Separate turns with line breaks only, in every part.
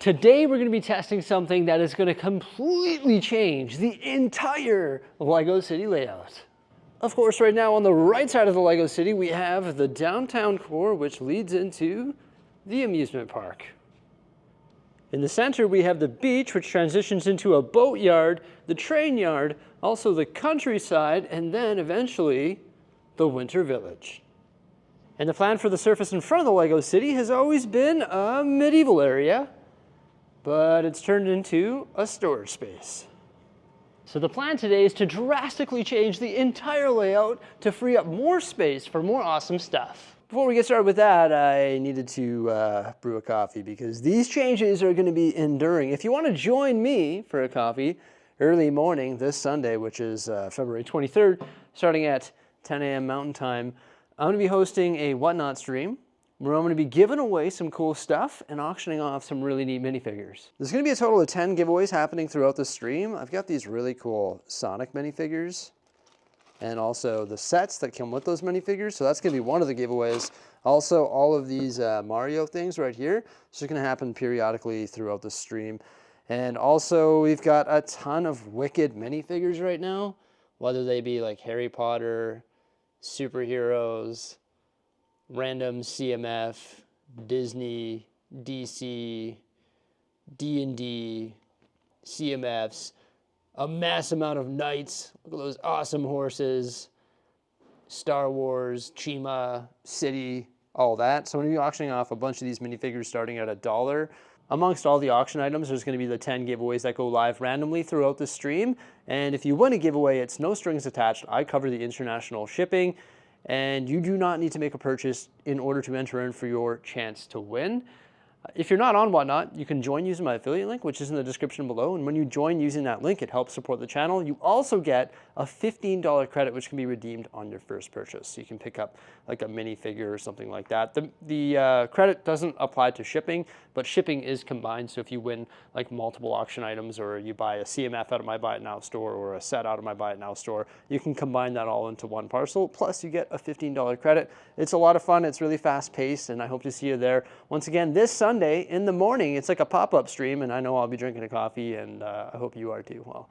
Today we're going to be testing something that is going to completely change the entire LEGO City layout. Of course, right now on the right side of the LEGO City, we have the downtown core, which leads into the amusement park. In the center, we have the beach, which transitions into a boat yard, the train yard, also the countryside, and then eventually the winter village. And the plan for the surface in front of the LEGO City has always been a medieval area, but it's turned into a storage space. So the plan today is to drastically change the entire layout to free up more space for more awesome stuff. Before we get started with that, I needed to brew a coffee because these changes are going to be enduring. If you want to join me for a coffee early morning this Sunday, which is February 23rd, starting at 10 a.m. Mountain Time, I'm going to be hosting a Whatnot stream where I'm going to be giving away some cool stuff and auctioning off some really neat minifigures. There's going to be a total of 10 giveaways happening throughout the stream. I've got these really cool Sonic minifigures and also the sets that come with those minifigures. So that's going to be one of the giveaways. Also, all of these Mario things right here. It's just going to happen periodically throughout the stream. And also, we've got a ton of wicked minifigures right now, whether they be like Harry Potter, superheroes, random CMF, Disney, DC, D&D, CMFs, a mass amount of knights. Look at those awesome horses, Star Wars, Chima, City, all that. So I'm going to be auctioning off a bunch of these minifigures starting at $1. Amongst all the auction items, there's going to be the 10 giveaways that go live randomly throughout the stream. And if you win a giveaway, it's no strings attached. I cover the international shipping, and you do not need to make a purchase in order to enter in for your chance to win. If you're not on Whatnot, you can join using my affiliate link, which is in the description below. And when you join using that link, it helps support the channel. You also get a $15 credit, which can be redeemed on your first purchase. So you can pick up like a minifigure or something like that. The credit doesn't apply to shipping, but shipping is combined. So if you win like multiple auction items, or you buy a CMF out of my Buy It Now store or a set out of my Buy It Now store, you can combine that all into one parcel. Plus you get a $15 credit. It's a lot of fun. It's really fast paced, and I hope to see you there. Once again, this Sunday in the morning, it's like a pop-up stream, and I know I'll be drinking a coffee, and I hope you are too. Well,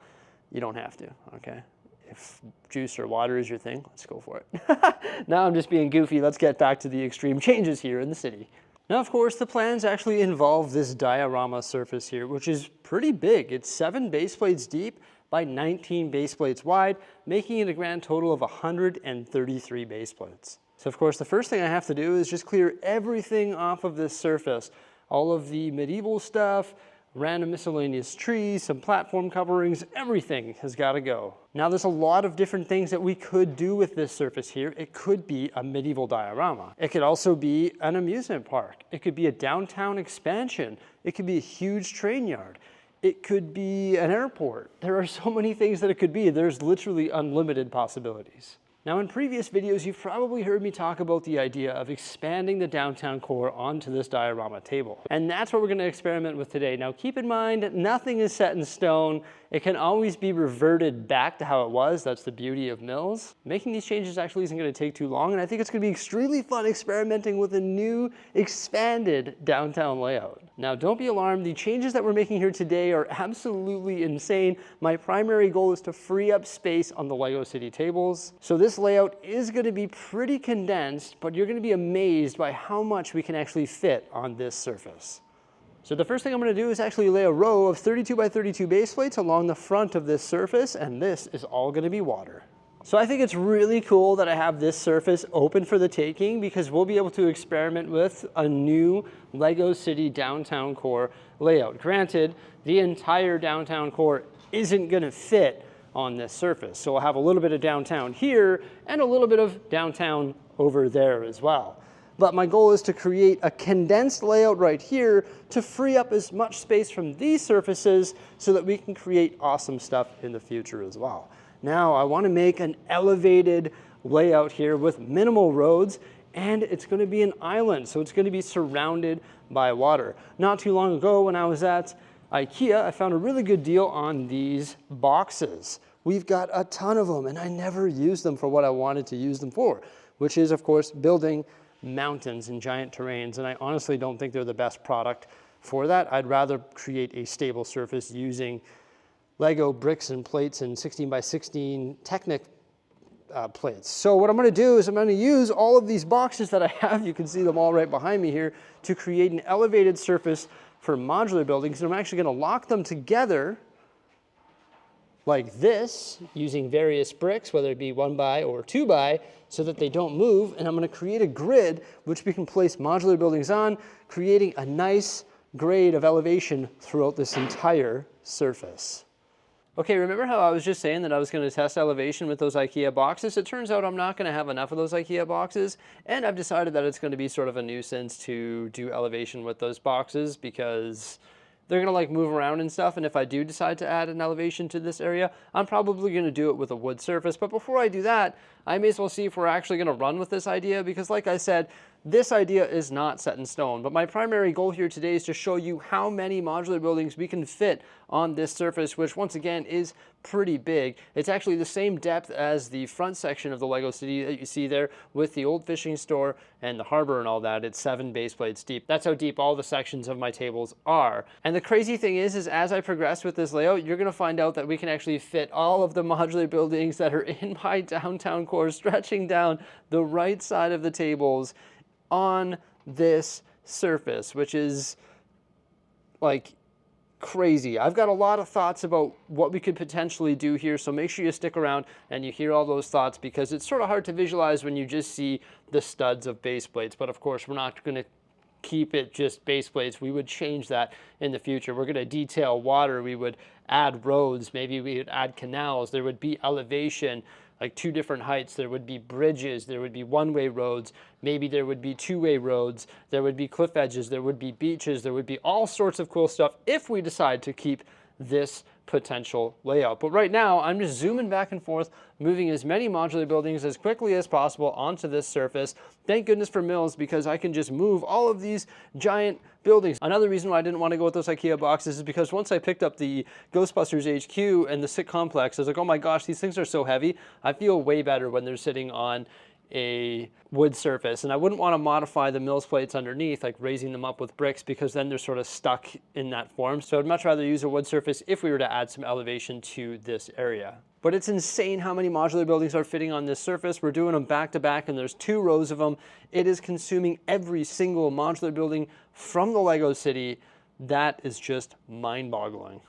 you don't have to, okay? If juice or water is your thing, let's go for it. Now I'm just being goofy. Let's get back to the extreme changes here in the city. Now, of course, the plans actually involve this diorama surface here, which is pretty big. It's 7 base plates deep by 19 base plates wide, making it a grand total of 133 base plates. So, of course, the first thing I have to do is just clear everything off of this surface. All of the medieval stuff, random miscellaneous trees, some platform coverings, everything has got to go. Now, there's a lot of different things that we could do with this surface here. It could be a medieval diorama. It could also be an amusement park. It could be a downtown expansion. It could be a huge train yard. It could be an airport. There are so many things that it could be. There's literally unlimited possibilities. Now, in previous videos, you've probably heard me talk about the idea of expanding the downtown core onto this diorama table. And that's what we're going to experiment with today. Now, keep in mind, nothing is set in stone. It can always be reverted back to how it was. That's the beauty of Mills. Making these changes actually isn't going to take too long, and I think it's going to be extremely fun experimenting with a new, expanded downtown layout. Now, don't be alarmed. The changes that we're making here today are absolutely insane. My primary goal is to free up space on the LEGO City tables. So this layout is going to be pretty condensed, but you're going to be amazed by how much we can actually fit on this surface. So the first thing I'm going to do is actually lay a row of 32 by 32 base plates along the front of this surface, and this is all going to be water. So I think it's really cool that I have this surface open for the taking, because we'll be able to experiment with a new LEGO City downtown core layout. Granted, the entire downtown core isn't going to fit on this surface. So we'll have a little bit of downtown here and a little bit of downtown over there as well. But my goal is to create a condensed layout right here to free up as much space from these surfaces so that we can create awesome stuff in the future as well. Now, I want to make an elevated layout here with minimal roads, and it's going to be an island, so it's going to be surrounded by water. Not too long ago when I was at IKEA, I found a really good deal on these boxes. We've got a ton of them, and I never used them for what I wanted to use them for, which is, of course, building mountains and giant terrains, and I honestly don't think they're the best product for that. I'd rather create a stable surface using Lego bricks and plates and 16 by 16 Technic plates. So what I'm going to do is I'm going to use all of these boxes that I have, you can see them all right behind me here, to create an elevated surface for modular buildings. And I'm actually going to lock them together like this, using various bricks, whether it be 1 by or 2 by, so that they don't move. And I'm going to create a grid which we can place modular buildings on, creating a nice grade of elevation throughout this entire surface. Okay, remember how I was just saying that I was going to test elevation with those IKEA boxes? It turns out I'm not going to have enough of those IKEA boxes, and I've decided that it's going to be sort of a nuisance to do elevation with those boxes because they're going to like move around and stuff, and if I do decide to add an elevation to this area, I'm probably going to do it with a wood surface. But before I do that, I may as well see if we're actually going to run with this idea, because like I said, this idea is not set in stone. But my primary goal here today is to show you how many modular buildings we can fit on this surface, which once again is pretty big. It's actually the same depth as the front section of the Lego City that you see there with the old fishing store and the harbor and all that. It's 7 base plates deep. That's how deep all the sections of my tables are. And the crazy thing is as I progress with this layout, you're going to find out that we can actually fit all of the modular buildings that are in my downtown core stretching down the right side of the tables on this surface, which is like crazy. I've got a lot of thoughts about what we could potentially do here, so make sure you stick around and you hear all those thoughts, because it's sort of hard to visualize when you just see the studs of base plates. But of course, we're not going to keep it just base plates. We would change that in the future. We're going to detail water. We would add roads. Maybe we would add canals. There would be elevation, like 2 different heights. There would be bridges. There would be one-way roads. Maybe there would be 2-way roads. There would be cliff edges. There would be beaches. There would be all sorts of cool stuff if we decide to keep this potential layout. But right now, I'm just zooming back and forth, moving as many modular buildings as quickly as possible onto this surface. Thank goodness for mills, because I can just move all of these giant buildings. Another reason why I didn't want to go with those IKEA boxes is because once I picked up the Ghostbusters HQ and the SICK complex, I was like, oh my gosh, these things are so heavy. I feel way better when they're sitting on a wood surface, and I wouldn't want to modify the mills plates underneath, like raising them up with bricks, because then they're sort of stuck in that form. So I'd much rather use a wood surface if we were to add some elevation to this area. But it's insane how many modular buildings are fitting on this surface. We're doing them back to back, and there's 2 rows of them. It is consuming every single modular building from the Lego City. That is just mind-boggling.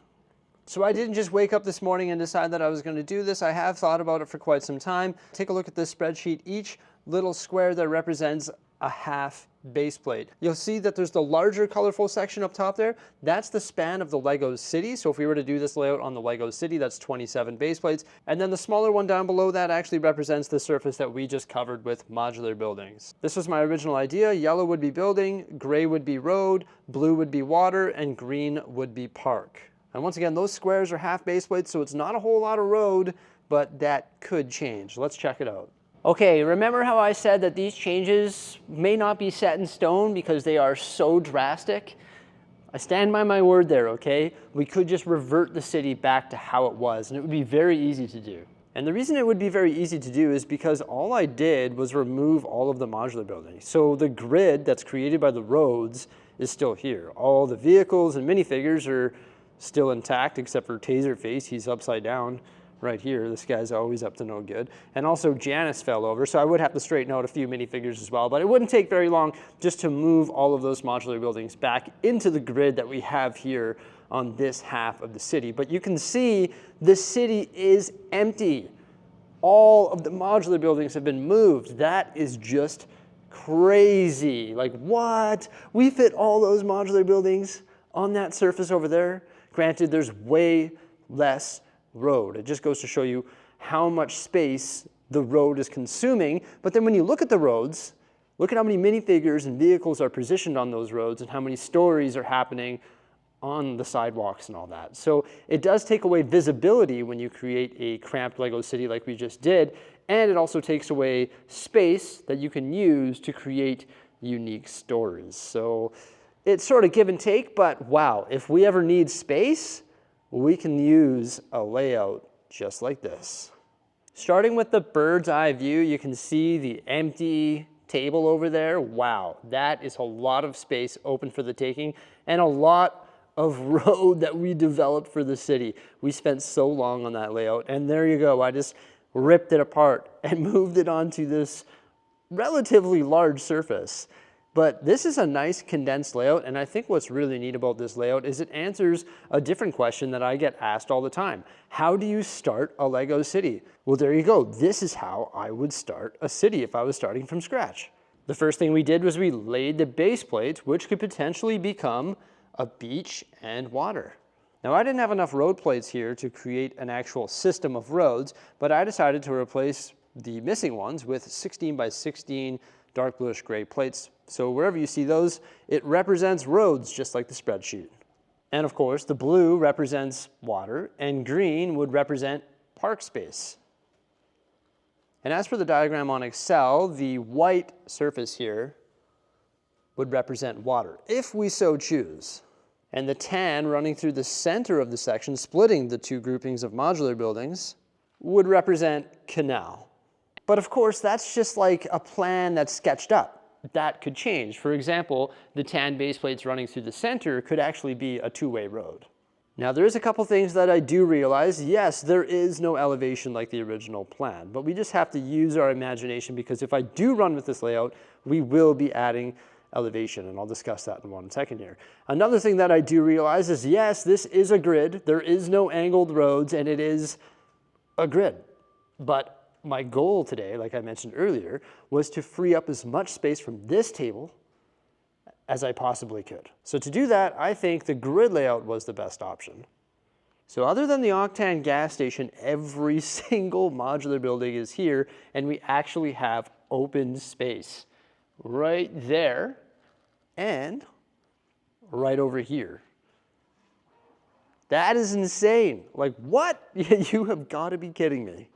So I didn't just wake up this morning and decide that I was going to do this. I have thought about it for quite some time. Take a look at this spreadsheet. Each little square there represents a half base plate. You'll see that there's the larger colorful section up top there. That's the span of the Lego City. So if we were to do this layout on the Lego City, that's 27 base plates. And then the smaller one down below that actually represents the surface that we just covered with modular buildings. This was my original idea. Yellow would be building, gray would be road, blue would be water, and green would be park. And once again, those squares are half base plates, so it's not a whole lot of road, but that could change. Let's check it out. Okay, remember how I said that these changes may not be set in stone because they are so drastic? I stand by my word there, okay? We could just revert the city back to how it was, and it would be very easy to do. And the reason it would be very easy to do is because all I did was remove all of the modular buildings. So the grid that's created by the roads is still here. All the vehicles and minifigures are still intact, except for Taserface. He's upside down right here. This guy's always up to no good. And also Janice fell over, so I would have to straighten out a few minifigures as well, but it wouldn't take very long just to move all of those modular buildings back into the grid that we have here on this half of the city. But you can see the city is empty. All of the modular buildings have been moved. That is just crazy. Like, what? We fit all those modular buildings on that surface over there? Granted, there's way less road. It just goes to show you how much space the road is consuming. But then when you look at the roads, look at how many minifigures and vehicles are positioned on those roads and how many stories are happening on the sidewalks and all that. So it does take away visibility when you create a cramped Lego City like we just did, and it also takes away space that you can use to create unique stories. So it's sort of give and take, but wow, if we ever need space, we can use a layout just like this. Starting with the bird's eye view, you can see the empty table over there, wow, that is a lot of space open for the taking and a lot of road that we developed for the city. We spent so long on that layout, and there you go. I just ripped it apart and moved it onto this relatively large surface. But this is a nice condensed layout, and I think what's really neat about this layout is it answers a different question that I get asked all the time. How do you start a Lego city? Well, there you go. This is how I would start a city if I was starting from scratch. The first thing we did was we laid the base plates, which could potentially become a beach and water. Now, I didn't have enough road plates here to create an actual system of roads, but I decided to replace the missing ones with 16 by 16 dark bluish gray plates. So wherever you see those, it represents roads, just like the spreadsheet. And of course, the blue represents water, and green would represent park space. And as for the diagram on Excel, the white surface here would represent water, if we so choose. And the tan running through the center of the section, splitting the two groupings of modular buildings, would represent canal. But of course, that's just like a plan that's sketched up. That could change. For example, the tan base plates running through the center could actually be a two-way road. Now, there is a couple things that I do realize. Yes, there is no elevation like the original plan, but we just have to use our imagination, because if I do run with this layout, we will be adding elevation, and I'll discuss that in 1 second here. Another thing that I do realize is, yes, this is a grid. There is no angled roads, and it is a grid. But my goal today, like I mentioned earlier, was to free up as much space from this table as I possibly could. So to do that, I think the grid layout was the best option. So other than the Octane gas station, every single modular building is here, and we actually have open space right there and right over here. That is insane. Like, what? You have got to be kidding me.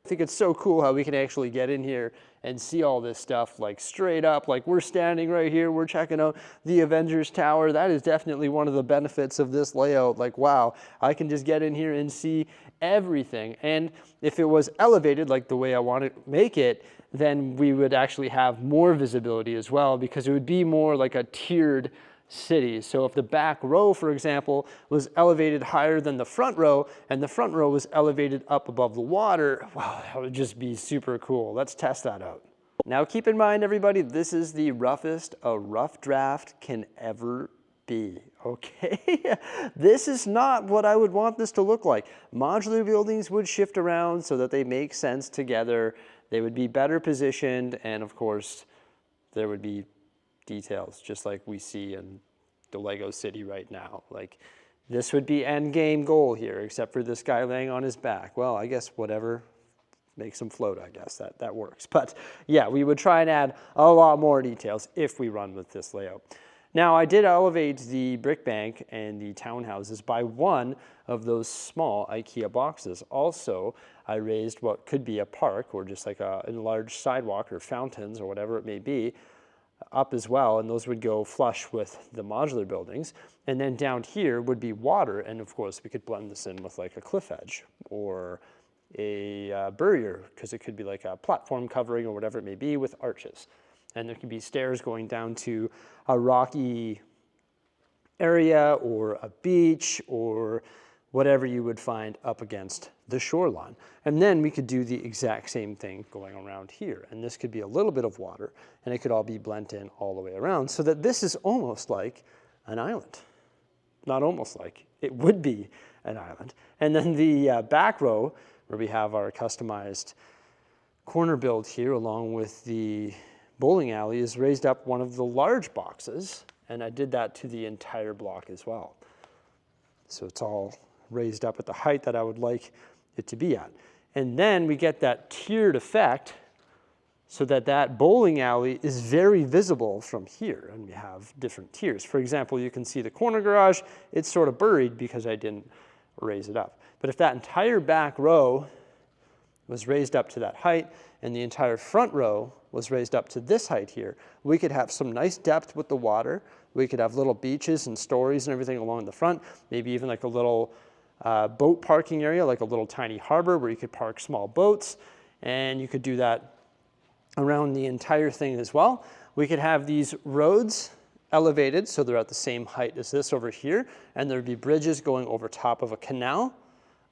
I think it's so cool how we can actually get in here and see all this stuff like straight up. Like, we're standing right here, we're checking out the Avengers Tower. That is definitely one of the benefits of this layout. Like, wow, I can just get in here and see everything. And if it was elevated like the way I want to make it, then we would actually have more visibility as well, because it would be more like a tiered city. So if the back row, for example, was elevated higher than the front row, and the front row was elevated up above the water, wow, that would just be super cool. Let's test that out. Now keep in mind, everybody, this is the roughest a rough draft can ever be, okay? This is not what I would want this to look like. Modular buildings would shift around so that they make sense together. They would be better positioned, and of course, there would be details, just like we see in the Lego city right now. Like, this would be end game goal here, except for this guy laying on his back. Well, I guess whatever makes him float, I guess that works. But yeah, we would try and add a lot more details if we run with this layout. Now, I did elevate the brick bank and the townhouses by one of those small IKEA boxes. Also, I raised what could be a park, or just like a enlarged sidewalk or fountains or whatever it may be, up as well, and those would go flush with the modular buildings. And then down here would be water, and of course we could blend this in with like a cliff edge or a barrier, because it could be like a platform covering or whatever it may be with arches. And there could be stairs going down to a rocky area or a beach or whatever you would find up against the shoreline. And then we could do the exact same thing going around here. And this could be a little bit of water, and it could all be blent in all the way around, so that this is almost like an island. Not almost like, it would be an island. And then the back row, where we have our customized corner build here, along with the bowling alley, is raised up one of the large boxes, and I did that to the entire block as well. So it's all raised up at the height that I would like it to be at. And then we get that tiered effect, so that that bowling alley is very visible from here, and we have different tiers. For example, you can see the corner garage, it's sort of buried because I didn't raise it up. But if that entire back row was raised up to that height, and the entire front row was raised up to this height here, we could have some nice depth with the water. We could have little beaches and stories and everything along the front, maybe even like a little boat parking area, like a little tiny harbor where you could park small boats, and you could do that around the entire thing as well. We could have these roads elevated so they're at the same height as this over here, and there'd be bridges going over top of a canal,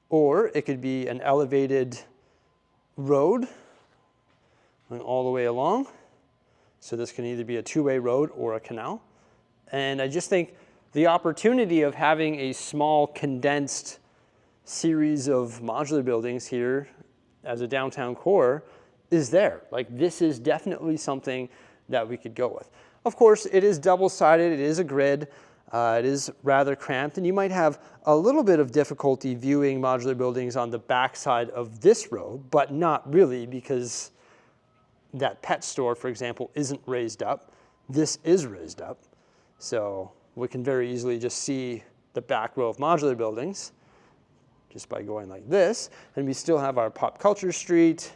or it could be an elevated road going all the way along. So this can either be a two-way road or a canal. And I just think the opportunity of having a small condensed series of modular buildings here as a downtown core is there. Like, this is definitely something that we could go with. Of course, it is double-sided, it is a grid, it is rather cramped, and you might have a little bit of difficulty viewing modular buildings on the backside of this road, but not really, because that pet store, for example, isn't raised up. This is raised up. So we can very easily just see the back row of modular buildings just by going like this. And we still have our pop culture street,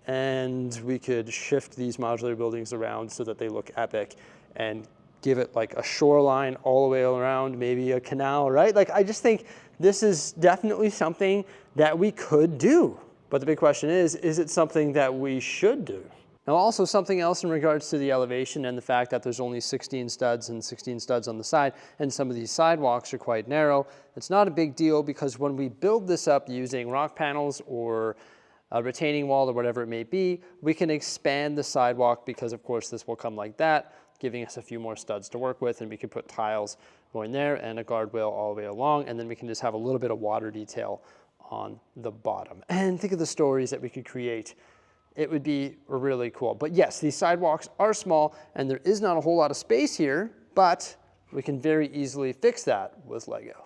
and we could shift these modular buildings around so that they look epic and give it like a shoreline all the way around, maybe a canal, right? Like, I just think this is definitely something that we could do. But the big question is it something that we should do? Now, also something else in regards to the elevation and the fact that there's only 16 studs and 16 studs on the side, and some of these sidewalks are quite narrow. It's not a big deal, because when we build this up using rock panels or a retaining wall or whatever it may be, we can expand the sidewalk, because of course this will come like that, giving us a few more studs to work with, and we can put tiles going there and a guardrail all the way along, and then we can just have a little bit of water detail on the bottom. And think of the stories that we could create. It would be really cool. But yes, these sidewalks are small, and there is not a whole lot of space here, but we can very easily fix that with Lego.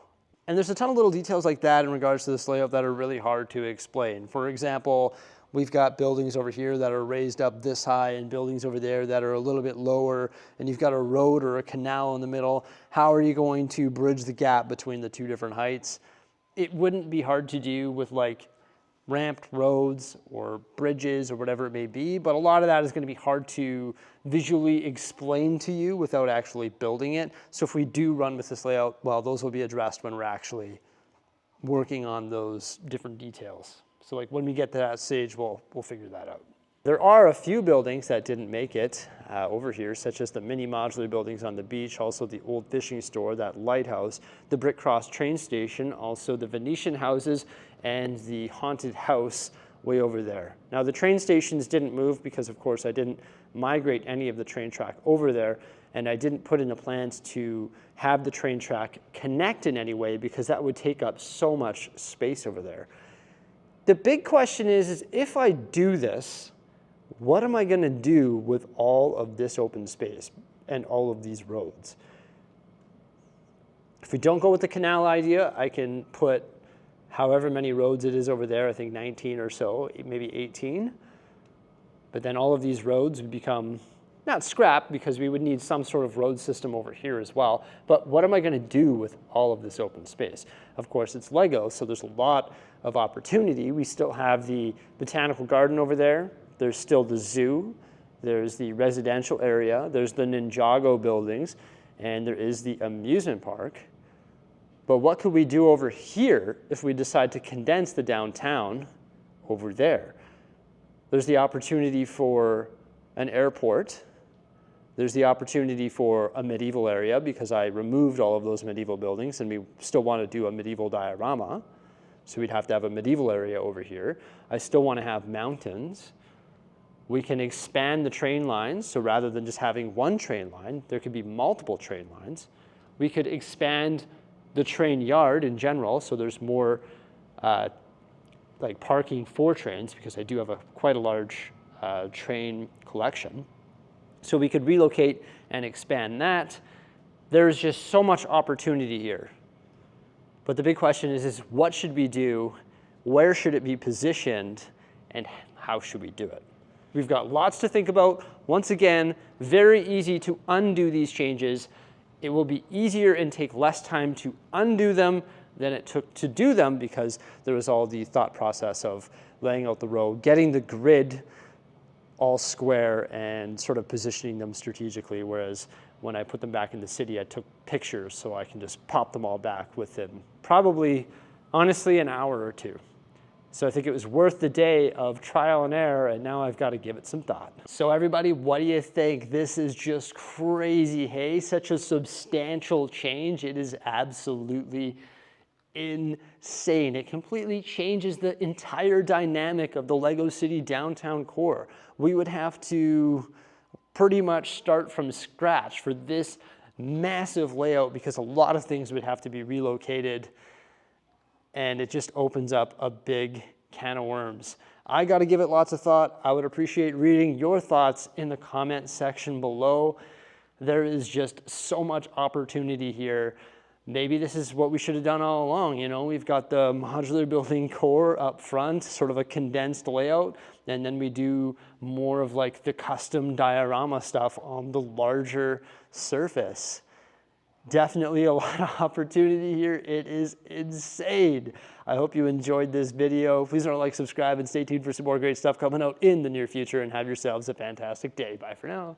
And there's a ton of little details like that in regards to this layout that are really hard to explain. For example, we've got buildings over here that are raised up this high, and buildings over there that are a little bit lower, and you've got a road or a canal in the middle. How are you going to bridge the gap between the two different heights? It wouldn't be hard to do with like ramped roads or bridges or whatever it may be, but a lot of that is going to be hard to visually explain to you without actually building it. So if we do run with this layout, well, those will be addressed when we're actually working on those different details. So like when we get to that stage, we'll figure that out. There are a few buildings that didn't make it over here, such as the mini modular buildings on the beach, also the old fishing store, that lighthouse, the Brick Cross train station, also the Venetian houses, and the haunted house way over there. Now, the train stations didn't move because, of course, I didn't migrate any of the train track over there, and I didn't put in the plans to have the train track connect in any way, because that would take up so much space over there. The big question is if I do this, what am I going to do with all of this open space and all of these roads? If we don't go with the canal idea, I can put however many roads it is over there, I think 19 or so, maybe 18. But then all of these roads would become, not scrap, because we would need some sort of road system over here as well. But what am I going to do with all of this open space? Of course, it's Lego, so there's a lot of opportunity. We still have the botanical garden over there. There's still the zoo, there's the residential area, there's the Ninjago buildings, and there is the amusement park. But what could we do over here if we decide to condense the downtown over there? There's the opportunity for an airport. There's the opportunity for a medieval area, because I removed all of those medieval buildings, and we still want to do a medieval diorama. So we'd have to have a medieval area over here. I still want to have mountains. We can expand the train lines, so rather than just having one train line, there could be multiple train lines. We could expand the train yard in general, so there's more like parking for trains, because I do have quite a large train collection. So we could relocate and expand that. There's just so much opportunity here. But the big question is what should we do? Where should it be positioned? And how should we do it? We've got lots to think about. Once again, very easy to undo these changes. It will be easier and take less time to undo them than it took to do them, because there was all the thought process of laying out the road, getting the grid all square, and sort of positioning them strategically, whereas when I put them back in the city, I took pictures so I can just pop them all back within probably, honestly, an hour or two. So I think it was worth the day of trial and error, and now I've got to give it some thought. So everybody, what do you think? This is just crazy, hey? Such a substantial change. It is absolutely insane. It completely changes the entire dynamic of the Lego City downtown core. We would have to pretty much start from scratch for this massive layout because a lot of things would have to be relocated, and it just opens up a big can of worms. I got to give it lots of thought. I would appreciate reading your thoughts in the comment section below. There is just so much opportunity here. Maybe this is what we should have done all along. You know, we've got the modular building core up front, sort of a condensed layout, and then we do more of like the custom diorama stuff on the larger surface. Definitely a lot of opportunity here. It is insane. I hope you enjoyed this video. Please don't like, subscribe, and stay tuned for some more great stuff coming out in the near future, and have yourselves a fantastic day. Bye for now.